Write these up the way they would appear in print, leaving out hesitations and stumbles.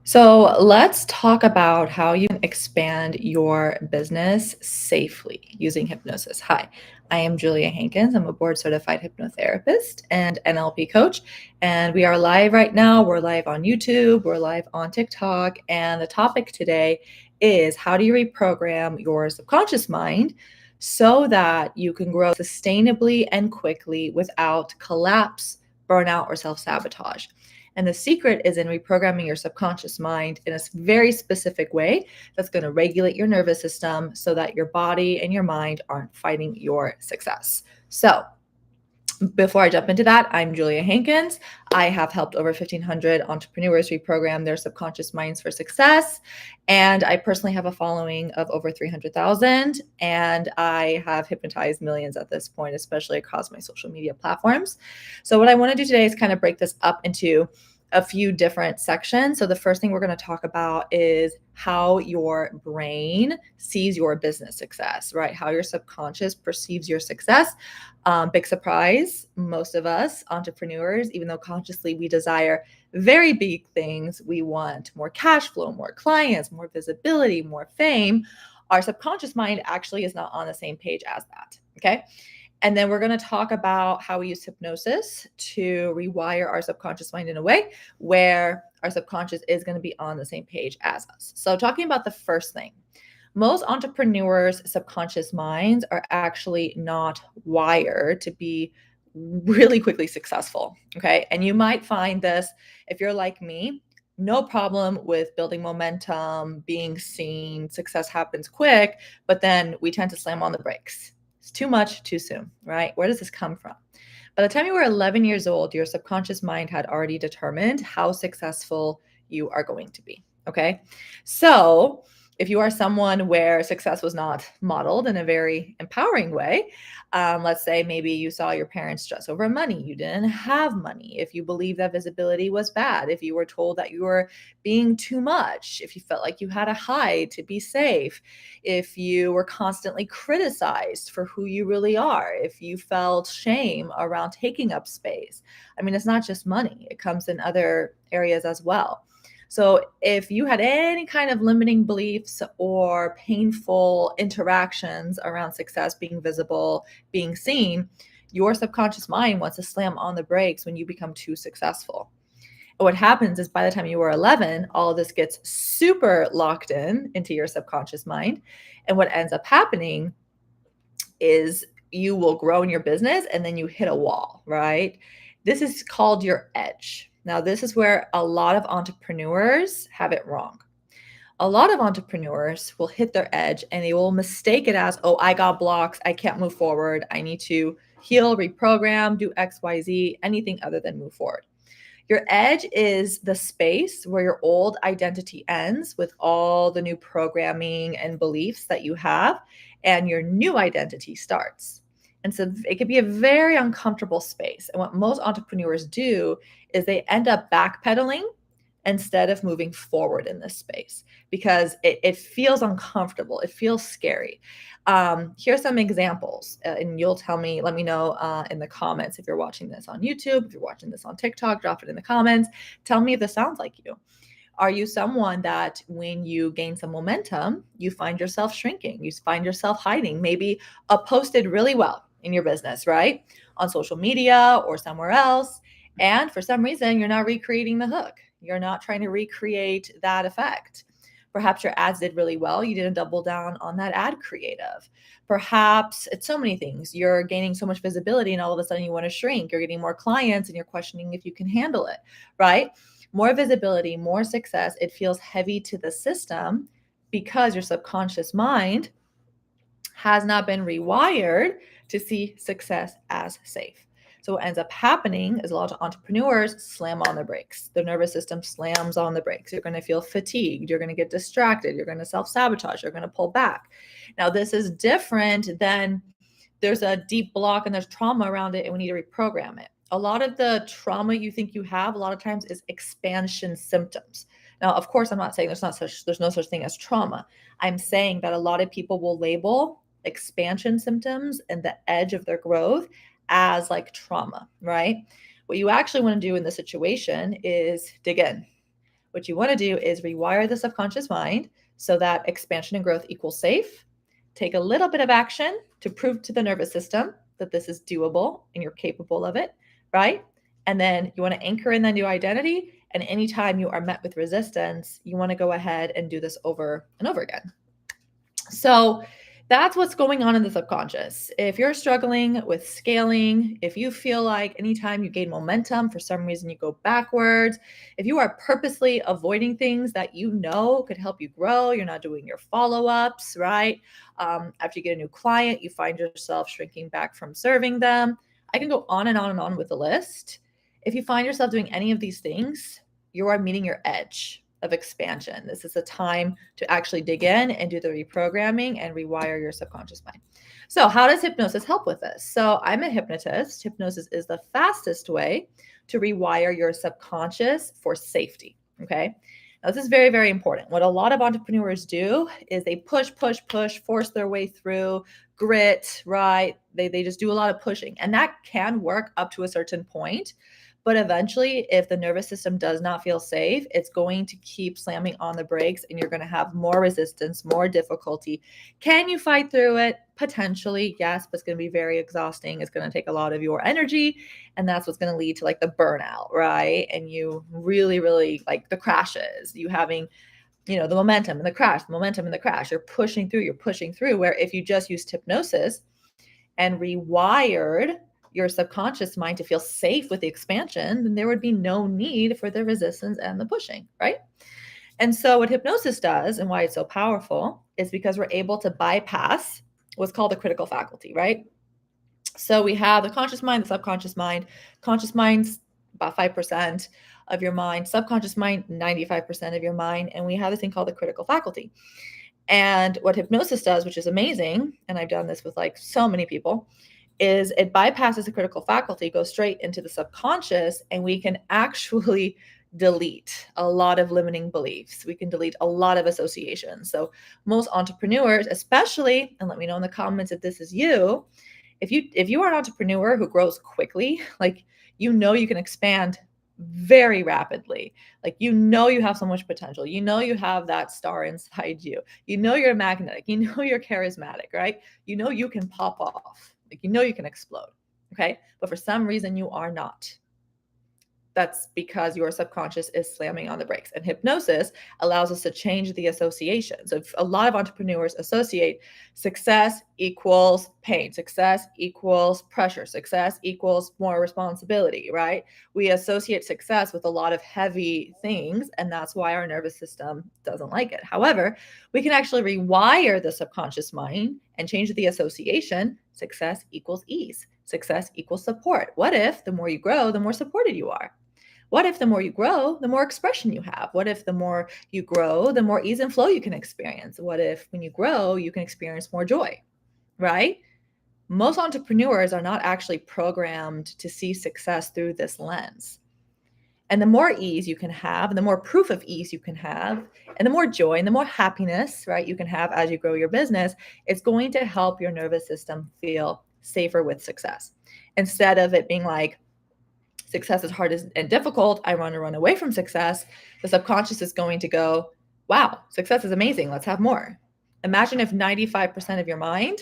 So let's talk about how you can expand your business safely using hypnosis. Hi, I am Julia Hankins. I'm a board certified hypnotherapist and NLP coach. And we are live right now. We're live on YouTube, we're live on TikTok. And the topic today is how do you reprogram your subconscious mind so that you can grow sustainably and quickly without collapse, burnout, or self sabotage. And the secret is in reprogramming your subconscious mind in a very specific way that's going to regulate your nervous system so that your body and your mind aren't fighting your success. So, before I jump into that, I'm Julia Hankins. I have helped over 1,500 entrepreneurs reprogram their subconscious minds for success. And I personally have a following of over 300,000. And I have hypnotized millions at this point, especially across my social media platforms. So, what I want to do today is kind of break this up into a few different sections. So, the first thing we're going to talk about is how your brain sees your business success, right? How your subconscious perceives your success. Big surprise, most of us entrepreneurs, even though consciously we desire very big things, we want more cash flow, more clients, more visibility, more fame. Our subconscious mind actually is not on the same page as that. Okay. And then we're going to talk about how we use hypnosis to rewire our subconscious mind in a way where our subconscious is going to be on the same page as us. So, talking about the first thing, most entrepreneurs' subconscious minds are actually not wired to be really quickly successful. Okay. And you might find this if you're like me, no problem with building momentum, being seen, success happens quick, but then we tend to slam on the brakes. It's too much too soon, right? Where does this come from? By the time you were 11 years old, your subconscious mind had already determined how successful you are going to be. Okay. So, if you are someone where success was not modeled in a very empowering way, let's say maybe you saw your parents stress over money, you didn't have money, if you believe that visibility was bad, if you were told that you were being too much, if you felt like you had to hide to be safe, if you were constantly criticized for who you really are, if you felt shame around taking up space. I mean, it's not just money, it comes in other areas as well. So, if you had any kind of limiting beliefs or painful interactions around success, being visible, being seen, your subconscious mind wants to slam on the brakes when you become too successful. And what happens is by the time you were 11, all of this gets super locked in into your subconscious mind. And what ends up happening is you will grow in your business and then you hit a wall, right? This is called your edge. Now, this is where a lot of entrepreneurs have it wrong. A lot of entrepreneurs will hit their edge and they will mistake it as, oh, I got blocks. I can't move forward. I need to heal, reprogram, do XYZ, anything other than move forward. Your edge is the space where your old identity ends with all the new programming and beliefs that you have, and your new identity starts. And so it could be a very uncomfortable space. And what most entrepreneurs do is they end up backpedaling instead of moving forward in this space because it feels uncomfortable. It feels scary. Here's some examples, and you'll tell me, let me know in the comments if you're watching this on YouTube, if you're watching this on TikTok, drop it in the comments. Tell me if this sounds like you. Are you someone that when you gain some momentum, you find yourself shrinking? You find yourself hiding, maybe posted really well in your business, right? On social media or somewhere else. And for some reason, you're not recreating the hook. You're not trying to recreate that effect. Perhaps your ads did really well. You didn't double down on that ad creative. Perhaps it's so many things. You're gaining so much visibility and all of a sudden you want to shrink. You're getting more clients and you're questioning if you can handle it, right? More visibility, more success. It feels heavy to the system because your subconscious mind has not been rewired to see success as safe. So what ends up happening is a lot of entrepreneurs slam on the brakes. Their nervous system slams on the brakes. You're going to feel fatigued. You're going to get distracted. You're going to self-sabotage. You're going to pull back. Now, this is different than there's a deep block and there's trauma around it and we need to reprogram it. A lot of the trauma you think you have a lot of times is expansion symptoms. Now, of course, I'm not saying there's no such thing as trauma. I'm saying that a lot of people will label expansion symptoms and the edge of their growth as like trauma, right? What you actually want to do in this situation is dig in. what you want to do is rewire the subconscious mind so that expansion and growth equals safe. Take a little bit of action to prove to the nervous system that this is doable and you're capable of it, right? And then you want to anchor in the new identity. And anytime you are met with resistance, you want to go ahead and do this over and over again. So that's what's going on in the subconscious. If you're struggling with scaling, if you feel like anytime you gain momentum, for some reason you go backwards, if you are purposely avoiding things that you know could help you grow, you're not doing your follow-ups, right? After you get a new client, you find yourself shrinking back from serving them. I can go on and on and on with the list. If you find yourself doing any of these things, you are meeting your edge of expansion. This is a time to actually dig in and do the reprogramming and rewire your subconscious mind. So how does hypnosis help with this? So I'm a hypnotist. Hypnosis is the fastest way to rewire your subconscious for safety. Okay. Now, this is very, very important. What a lot of entrepreneurs do is they push, force their way through, grit, right? They just do a lot of pushing, and that can work up to a certain point. But eventually, if the nervous system does not feel safe, it's going to keep slamming on the brakes and you're going to have more resistance, more difficulty. Can you fight through it? Potentially, yes, but it's going to be very exhausting. It's going to take a lot of your energy. And that's what's going to lead to like the burnout, right? And you really, really like the crashes, you having, the momentum and the crash, the momentum and the crash. You're pushing through. Where if you just used hypnosis and rewired your subconscious mind to feel safe with the expansion, then there would be no need for the resistance and the pushing, right? And so what hypnosis does and why it's so powerful is because we're able to bypass what's called the critical faculty, right? So we have the conscious mind, the subconscious mind. Conscious mind's about 5% of your mind, subconscious mind, 95% of your mind. And we have this thing called the critical faculty. And what hypnosis does, which is amazing, and I've done this with like so many people, is it bypasses the critical faculty, goes straight into the subconscious, and we can actually delete a lot of limiting beliefs. We can delete a lot of associations. So most entrepreneurs, especially, and let me know in the comments if this is you, if you are an entrepreneur who grows quickly, like you can expand very rapidly. Like you have so much potential. You have that star inside you. You're magnetic. You're charismatic, right? You can pop off. Like you can explode. Okay? But for some reason you are not. That's because your subconscious is slamming on the brakes. And hypnosis allows us to change the association. So a lot of entrepreneurs associate success equals pain, success equals pressure, success equals more responsibility, right? We associate success with a lot of heavy things, and that's why our nervous system doesn't like it. However, we can actually rewire the subconscious mind and change the association. Success equals ease. Success equals support. What if the more you grow, the more supported you are? What if the more you grow, the more expression you have? What if the more you grow, the more ease and flow you can experience? What if when you grow, you can experience more joy, right? Most entrepreneurs are not actually programmed to see success through this lens. And the more ease you can have, and the more proof of ease you can have, and the more joy and the more happiness, right, you can have as you grow your business, it's going to help your nervous system feel safer with success. Instead of it being like, success is hard and difficult, I want to run away from success, the subconscious is going to go, wow, success is amazing. Let's have more. Imagine if 95% of your mind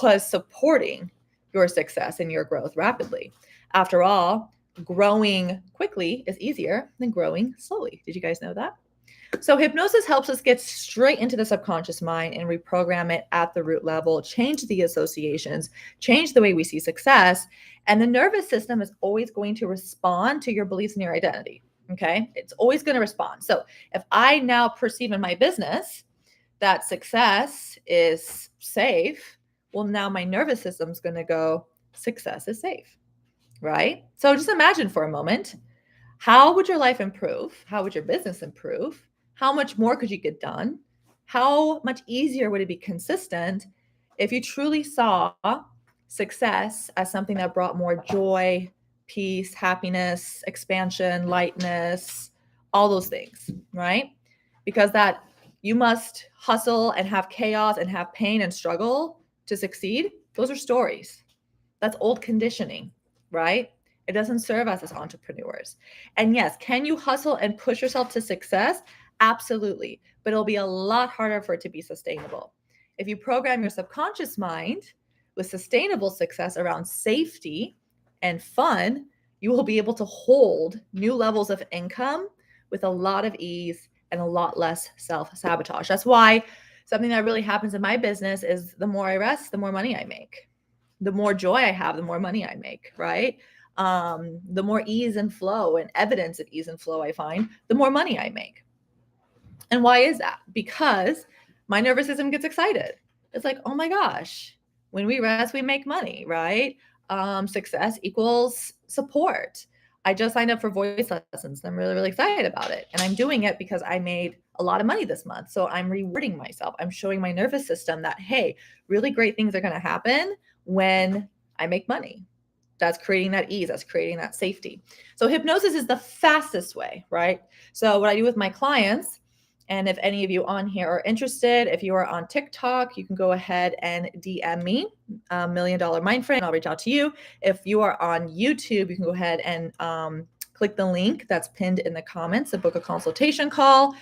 was supporting your success and your growth rapidly. After all, growing quickly is easier than growing slowly. Did you guys know that? So hypnosis helps us get straight into the subconscious mind and reprogram it at the root level, change the associations, change the way we see success. And the nervous system is always going to respond to your beliefs and your identity. Okay. It's always going to respond. So if I now perceive in my business that success is safe, well, now my nervous system's going to go, success is safe. Right? So just imagine for a moment, how would your life improve? How would your business improve? How much more could you get done? How much easier would it be consistent if you truly saw success as something that brought more joy, peace, happiness, expansion, lightness, all those things, right? Because that you must hustle and have chaos and have pain and struggle to succeed. Those are stories. That's old conditioning, right? It doesn't serve us as entrepreneurs. And yes, can you hustle and push yourself to success? Absolutely. But it'll be a lot harder for it to be sustainable. If you program your subconscious mind with sustainable success around safety and fun, you will be able to hold new levels of income with a lot of ease and a lot less self-sabotage. That's why something that really happens in my business is the more I rest, the more money I make. The more joy I have, the more money I make, right? The more ease and flow and evidence of ease and flow I find, the more money I make. And why is that? Because my nervous system gets excited. It's like, oh my gosh, when we rest, we make money, right? Success equals support. I just signed up for voice lessons. And I'm really, really excited about it. And I'm doing it because I made a lot of money this month. So I'm rewarding myself. I'm showing my nervous system that, hey, really great things are going to happen when I make money. That's creating that ease. That's creating that safety. So hypnosis is the fastest way, right? So what I do with my clients, and if any of you on here are interested, if you are on TikTok, you can go ahead and DM me, $1 Million Mind Frame, and I'll reach out to you. If you are on YouTube, you can go ahead and click the link that's pinned in the comments to book a consultation call.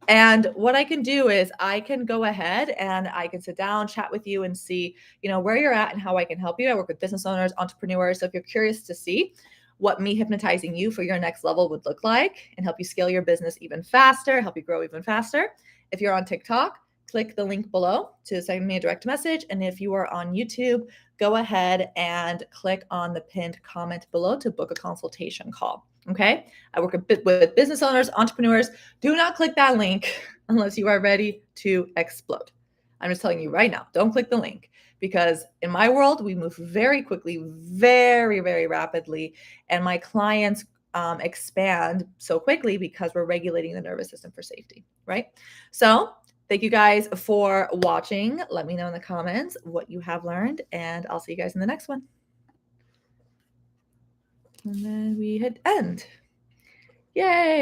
And what I can do is I can go ahead and I can sit down, chat with you and see, where you're at and how I can help you. I work with business owners, entrepreneurs. So if you're curious to see what me hypnotizing you for your next level would look like and help you scale your business even faster, help you grow even faster. If you're on TikTok, click the link below to send me a direct message. And if you are on YouTube, go ahead and click on the pinned comment below to book a consultation call. Okay. I work with business owners, entrepreneurs. Do not click that link unless you are ready to explode. I'm just telling you right now, don't click the link, because in my world, we move very quickly, very, very rapidly. And my clients expand so quickly because we're regulating the nervous system for safety, right? So thank you guys for watching. Let me know in the comments what you have learned, and I'll see you guys in the next one. And then we hit end. Yay.